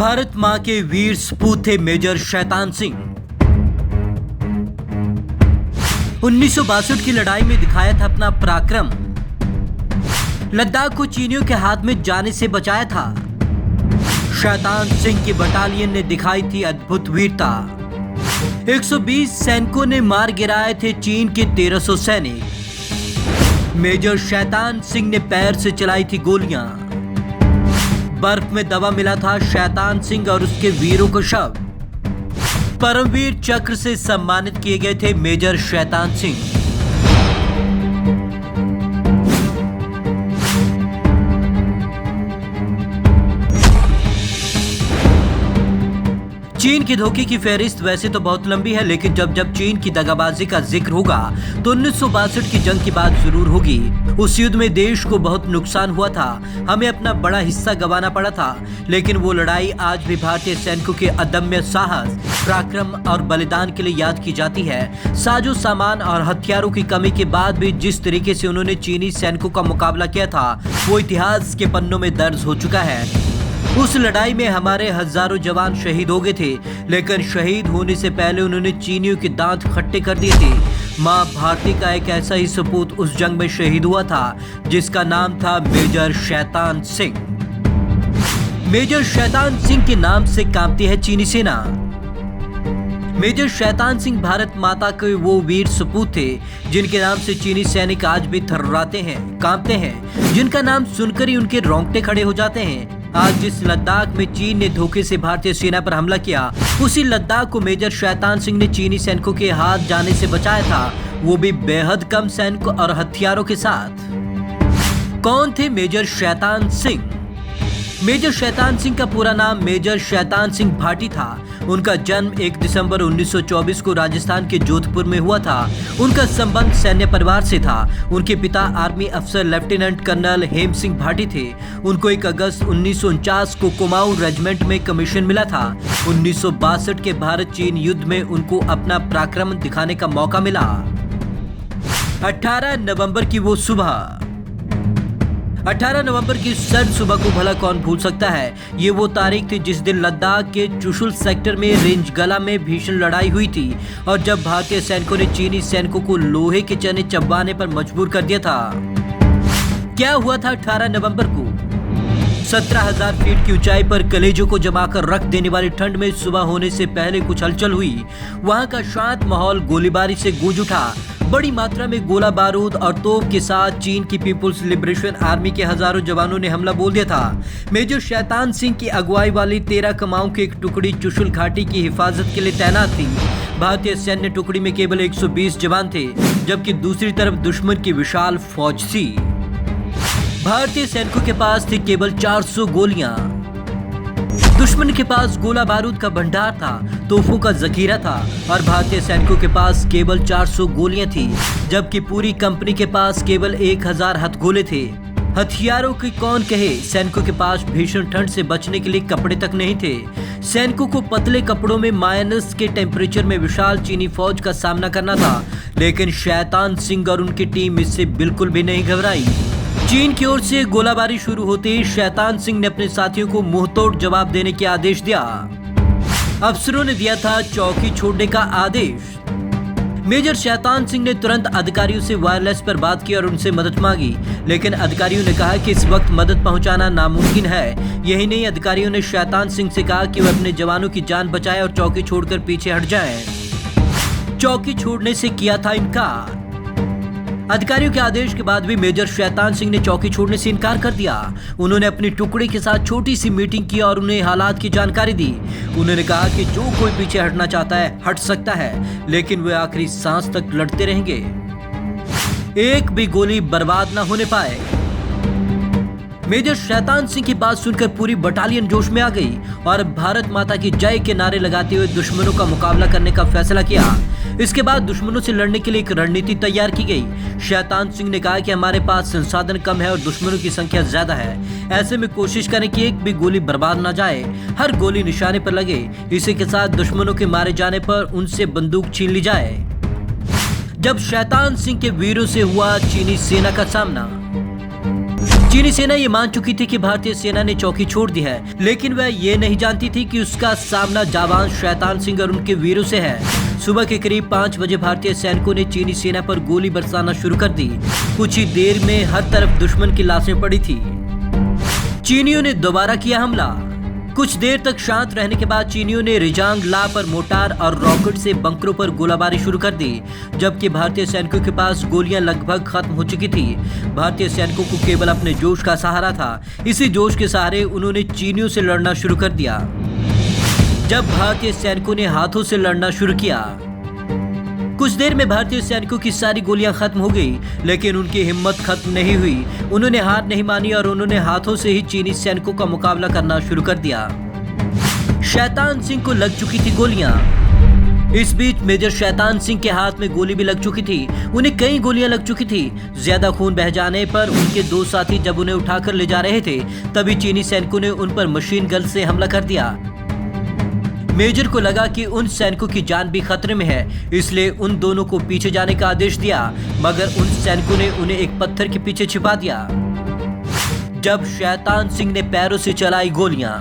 भारत मां के वीर सपूत थे मेजर शैतान सिंह। 1962 की लड़ाई में दिखाया था अपना पराक्रम। लद्दाख को चीनियों के हाथ में जाने से बचाया था। शैतान सिंह की बटालियन ने दिखाई थी अद्भुत वीरता। 120 सैनिकों ने मार गिराए थे चीन के 1300 सैनिक। मेजर शैतान सिंह ने पैर से चलाई थी गोलियां। बर्फ में दबा मिला था शैतान सिंह और उसके वीरों को शव। परमवीर चक्र से सम्मानित किए गए थे मेजर शैतान सिंह। चीन की धोखे की फहरिस्त वैसे तो बहुत लंबी है, लेकिन जब जब चीन की दगाबाजी का जिक्र होगा तो 1962 की जंग की बात जरूर होगी। उस युद्ध में देश को बहुत नुकसान हुआ था, हमें अपना बड़ा हिस्सा गंवाना पड़ा था, लेकिन वो लड़ाई आज भी भारतीय सैनिकों के अदम्य साहस, पराक्रम और बलिदान के लिए याद की जाती है। साजो सामान और हथियारों की कमी के बाद भी जिस तरीके से उन्होंने चीनी सैनिकों का मुकाबला किया था, वो इतिहास के पन्नों में दर्ज हो चुका है। उस लड़ाई में हमारे हजारों जवान शहीद हो गए थे, लेकिन शहीद होने से पहले उन्होंने चीनियों के दांत खट्टे कर दिए थे। मां भारती का एक ऐसा ही सपूत उस जंग में शहीद हुआ था, जिसका नाम था मेजर शैतान सिंह। मेजर शैतान सिंह के नाम से कांपती है चीनी सेना। मेजर शैतान सिंह भारत माता के वो वीर सपूत थे जिनके नाम से चीनी सैनिक आज भी थर्राते हैं, कांपते हैं, जिनका नाम सुनकर ही उनके रोंगटे खड़े हो जाते हैं। आज जिस लद्दाख में चीन ने धोखे से भारतीय सेना पर हमला किया, उसी लद्दाख को मेजर शैतान सिंह ने चीनी सैनिकों के हाथ जाने से बचाया था, वो भी बेहद कम सैनिक और हथियारों के साथ। कौन थे मेजर शैतान सिंह? मेजर शैतान सिंह का पूरा नाम मेजर शैतान सिंह भाटी था। उनका जन्म 1 दिसंबर 1924 को राजस्थान के जोधपुर में हुआ था। उनका संबंध सैन्य परिवार से था। उनके पिता आर्मी अफसर लेफ्टिनेंट कर्नल हेम सिंह भाटी थे। उनको 1 अगस्त 1949 को कुमाऊं रेजिमेंट में कमीशन मिला था। 1962 के भारत चीन युद्ध में उनको अपना पराक्रम दिखाने का मौका मिला। 18 नवंबर की वो सुबह, 18 नवंबर की सर्द सुबह को भला कौन भूल सकता है। ये वो तारीख थी जिस दिन लद्दाख के चुशुल सेक्टर में रेंज गला में भीषण लड़ाई हुई थी और जब भारतीय सैनिकों ने चीनी सैनिकों को लोहे के चने चबाने पर मजबूर कर दिया था। क्या हुआ था 18 नवंबर को? 17,000 फीट की ऊंचाई पर कलेजों को जमाकर रख देने वाली ठंड में सुबह होने से पहले कुछ हलचल हुई। वहां का शांत माहौल गोलीबारी से गूंज उठा। बड़ी मात्रा में गोला बारूद और तोप के साथ चीन की पीपुल्स लिबरेशन आर्मी के हजारों जवानों ने हमला बोल दिया था। मेजर शैतान सिंह की अगुवाई वाली 13 कमाओं की एक टुकड़ी चुशुल घाटी की हिफाजत के लिए तैनात थी। भारतीय सैन्य टुकड़ी में केवल 120 जवान थे, जबकि दूसरी तरफ दुश्मन की विशाल फौज थी। भारतीय सैनिकों के पास थी केवल 400 गोलियां। दुश्मन के पास गोला बारूद का भंडार था, तोपों का जखीरा था और भारतीय सैनिकों के पास केवल 400 गोलियां थी, जबकि पूरी कंपनी के पास केवल 1000 हथगोले थे। हथियारों की कौन कहे, सैनिकों के पास भीषण ठंड से बचने के लिए कपड़े तक नहीं थे। सैनिकों को पतले कपड़ों में माइनस के टेम्परेचर में विशाल चीनी फौज का सामना करना था, लेकिन शैतान सिंह और उनकी टीम इससे बिल्कुल भी नहीं घबराई। चीन की ओर से गोलाबारी शुरू होते ही शैतान सिंह ने अपने साथियों को मुंहतोड़ जवाब देने के आदेश दिया। अफसरों ने दिया था चौकी छोड़ने का आदेश। मेजर शैतान सिंह ने तुरंत अधिकारियों से वायरलेस पर बात की और उनसे मदद मांगी, लेकिन अधिकारियों ने कहा कि इस वक्त मदद पहुंचाना नामुमकिन है। यही नहीं, अधिकारियों ने शैतान सिंह से कहा कि वह अपने जवानों की जान बचाए और चौकी छोड़कर पीछे हट जाए। चौकी छोड़ने से किया था इनकार। अधिकारियों के आदेश के बाद भी मेजर शैतान सिंह ने चौकी छोड़ने से इनकार कर दिया। उन्होंने अपनी टुकड़ी के साथ छोटी सी मीटिंग की और उन्हें हालात की जानकारी दी। उन्होंने कहा कि जो कोई पीछे हटना चाहता है हट सकता है, लेकिन वे आखिरी सांस तक लड़ते रहेंगे। एक भी गोली बर्बाद न होने पाए। मेजर शैतान सिंह की बात सुनकर पूरी बटालियन जोश में आ गई और भारत माता की जय के नारे लगाते हुए दुश्मनों का मुकाबला करने का फैसला किया। इसके बाद दुश्मनों से लड़ने के लिए एक रणनीति तैयार की गई। शैतान सिंह ने कहा कि हमारे पास संसाधन कम है और दुश्मनों की संख्या ज्यादा है, ऐसे में कोशिश करें कि एक भी गोली बर्बाद न जाए, हर गोली निशाने पर लगे। इसी के साथ दुश्मनों के मारे जाने पर उनसे बंदूक छीन ली जाए। जब शैतान सिंह के वीरों से हुआ चीनी सेना का सामना, चीनी सेना ये मान चुकी थी कि भारतीय सेना ने चौकी छोड़ दी है, लेकिन वह ये नहीं जानती थी कि उसका सामना जाबाज शैतान सिंह और उनके वीरों से है। सुबह के करीब 5 बजे भारतीय सैनिकों ने चीनी सेना पर गोली बरसाना शुरू कर दी। कुछ ही देर में हर तरफ दुश्मन की लाशें पड़ी थी। चीनियों ने दोबारा किया हमला। कुछ देर तक शांत रहने के बाद चीनियों ने रिजांग ला पर मोटार और रॉकेट से बंकरों पर गोलाबारी शुरू कर दी, जबकि भारतीय सैनिकों के पास गोलियां लगभग खत्म हो चुकी थी। भारतीय सैनिकों को केवल अपने जोश का सहारा था। इसी जोश के सहारे उन्होंने चीनियों से लड़ना शुरू कर दिया। जब भारतीय सैनिकों ने हाथों से लड़ना शुरू किया, कुछ देर में भारतीय सैनिकों की सारी गोलियां खत्म हो गई, लेकिन उनकी हिम्मत खत्म नहीं हुई। उन्होंने हार नहीं मानी और उन्होंने हाथों से ही चीनी सैनिकों का मुकाबला करना शुरू कर दिया। शैतान सिंह को लग चुकी थी गोलियां। इस बीच मेजर शैतान सिंह के हाथ में गोली भी लग चुकी थी। उन्हें कई गोलियां लग चुकी थी। ज्यादा खून बह जाने पर उनके 2 साथी जब उन्हें उठाकर ले जा रहे थे, तभी चीनी सैनिकों ने उन पर मशीन गन से हमला कर दिया। मेजर को लगा कि उन सैनिकों की जान भी खतरे में है, इसलिए उन दोनों को पीछे जाने का आदेश दिया, मगर उन सैनिकों ने उन्हें एक पत्थर के पीछे छिपा दिया। जब शैतान सिंह ने पैरों से चलाई गोलियां,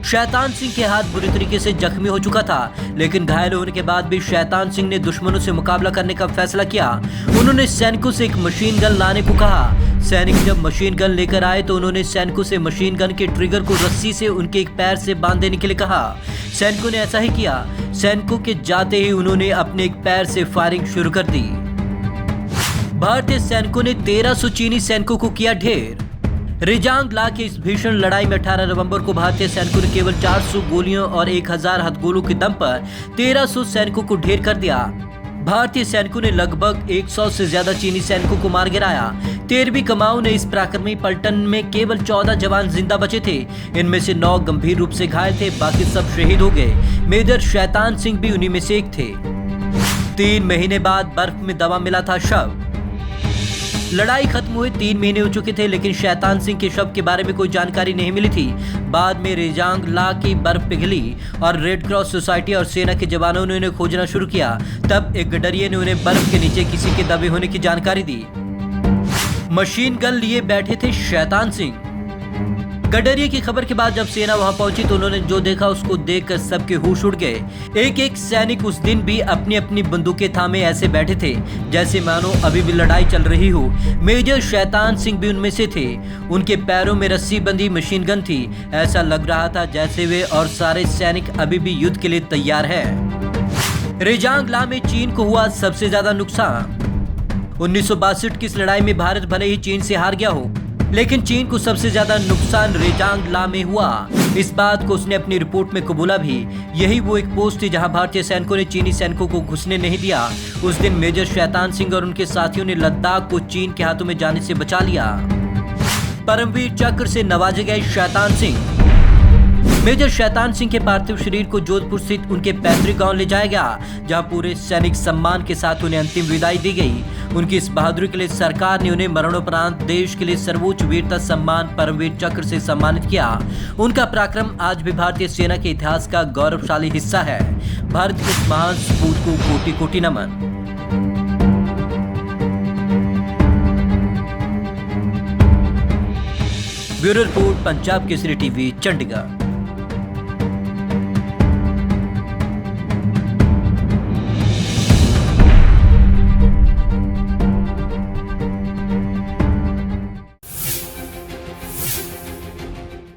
शैतान सिंह के हाथ बुरी तरीके से जख्मी हो चुका था, लेकिन घायल होने के बाद भी शैतान सिंह ने दुश्मनों से मुकाबला करने का फैसला किया। उन्होंने सैनिकों से एक मशीन गन लाने को कहा। सैनिक जब मशीन गन लेकर आए तो उन्होंने सैनिकों से मशीन गन के ट्रिगर को रस्सी से उनके एक पैर से बांध देने के लिए कहा। सैनिकों ने ऐसा ही किया। सैनिकों के जाते ही उन्होंने अपने एक पैर से फायरिंग शुरू कर दी। भारतीय सैनिकों ने 1300 चीनी सैनिकों को किया ढेर। रिजांग ला की इस भीषण लड़ाई में 18 नवंबर को भारतीय सैनिकों ने केवल 400 गोलियों और 1000 हथगोलों के दम पर 1300 सैनिकों को ढेर कर दिया। भारतीय सैनिकों ने लगभग 100 से ज्यादा चीनी सैनिकों को मार गिराया। 13वीं कमाऊ ने इस पराक्रमी पलटन में केवल 14 जवान जिंदा बचे थे। इनमें से 9 गंभीर रूप से घायल थे, बाकी सब शहीद हो गए। मेजर शैतान सिंह भी उन्हीं में से एक थे। 3 महीने बाद बर्फ में दबा मिला था शव। लड़ाई खत्म हुए 3 महीने हो चुके थे, लेकिन शैतान सिंह के शव के बारे में कोई जानकारी नहीं मिली थी। बाद में रिजांग ला की बर्फ पिघली और रेड क्रॉस सोसाइटी और सेना के जवानों ने उन्हें खोजना शुरू किया। तब एक गडरिये ने उन्हें बर्फ के नीचे किसी के दबे होने की जानकारी दी। मशीन गन लिए बैठे थे शैतान सिंह। गडरिये की खबर के बाद जब सेना वहां पहुंची तो उन्होंने जो देखा उसको देखकर सबके होश उड़ गए। एक एक सैनिक उस दिन भी अपनी अपनी बंदूकें थामे ऐसे बैठे थे जैसे मानो अभी भी लड़ाई चल रही हो। मेजर शैतान सिंह भी उनमें से थे। उनके पैरों में रस्सी बंधी मशीन गन थी। ऐसा लग रहा था जैसे वे और सारे सैनिक अभी भी युद्ध के लिए तैयार हैं। रिजांग ला में चीन को हुआ सबसे ज्यादा नुकसान। 1962 की इस लड़ाई में भारत भले ही चीन से हार गया हो, लेकिन चीन को सबसे ज्यादा नुकसान रिजांग ला में हुआ। इस बात को उसने अपनी रिपोर्ट में कबूला भी। यही वो एक पोस्ट थी जहां भारतीय सैनिकों ने चीनी सैनिकों को घुसने नहीं दिया। उस दिन मेजर शैतान सिंह और उनके साथियों ने लद्दाख को चीन के हाथों में जाने से बचा लिया। परमवीर चक्र से नवाजे गए शैतान सिंह। मेजर शैतान सिंह के पार्थिव शरीर को जोधपुर स्थित उनके पैतृक गांव ले जाया गया, जहां पूरे सैनिक सम्मान के साथ उन्हें अंतिम विदाई दी गई। उनकी इस बहादुरी के लिए सरकार ने उन्हें मरणोपरांत देश के लिए सर्वोच्च वीरता सम्मान परमवीर चक्र से सम्मानित किया। उनका पराक्रम आज भी भारतीय सेना के इतिहास का गौरवशाली हिस्सा है। भारत के इस महान सपूत को कोटि कोटि नमन। Bureau report, Punjab Kesari TV, Chandigarh.